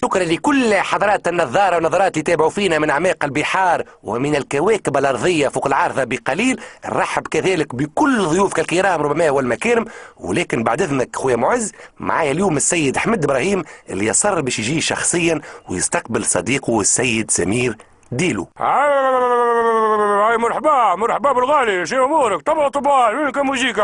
شكرا لكل حضرات النظارة ونظرات اللي تابعوا فينا من أعماق البحار ومن الكواكب الأرضية فوق العارضة بقليل. نرحب كذلك بكل ضيوفك الكرام ربما والمكارم، ولكن بعد إذنك خويا معز معايا اليوم السيد أحمد إبراهيم اللي يصر باش يجي شخصيا ويستقبل صديقه السيد سمير ديلو. هاي مرحبا بالغالي، شنو امورك؟ طبعا وين كموزيكا؟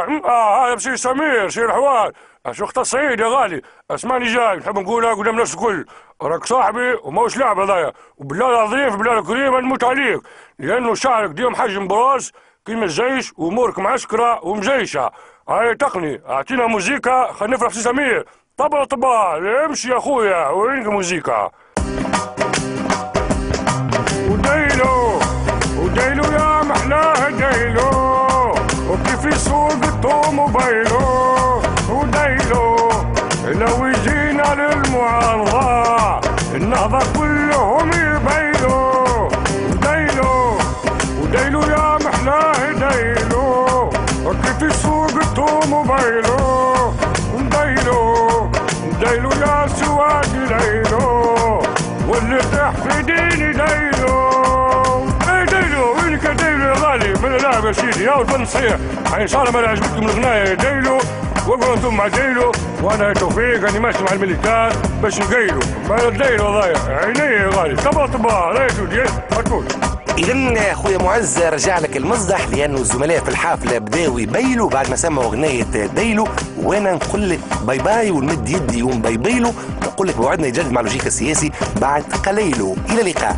هذا بشي سمير شي الحوار. شو الصعيد يا غالي، اسمعني جاي نحب نقولها قدام الناس الكل، راك صاحبي وماهوش لعب هذايا، وبالله العظيم بالله الكريم نموت عليك، لانه شعرك ديما حجم براس كيما الجيش وامورك معسكره ومجيشه. هاي تقني اعطينا موزيكا خلينا نفرح سي سمير. طبعا امشي يا خويا، وينك موزيكا؟ وديلو يا محلاه ديلو، وكيف يسوق الطوموبيلو. وديلو لو يجينا للمعارضة النهضة كلهم يبيلو. وديلو يا محلاه ديلو، وكيف يسوق الطوموبيلو. ديلو يا سواد ديلو، واللي ارتاح في ديني ديلو. وينك يا ديلو يا غالي؟ من اللعب يا سيدي يا الفن صحيح. ان شاء الله ما عجبتكم الغنايه يا ديلو، وقفوا انتم مع ديلو وانا توفيق اني ماشي مع الميليتار باش نقيلو. ما ديلو ضايع عيني يا غالي. طبعا لا يا هتقول. إذا خويا معز رجع لك المصدح، لأنه الزملاء في الحافلة بداوا يبيلوا بعد ما سمعوا أغنية ديلو، وأنا نقول لك باي باي ونمد يدي يوم باي بايلو، ونقول لك موعدنا يجدد مع لوجيك السياسي بعد قليل. إلى اللقاء.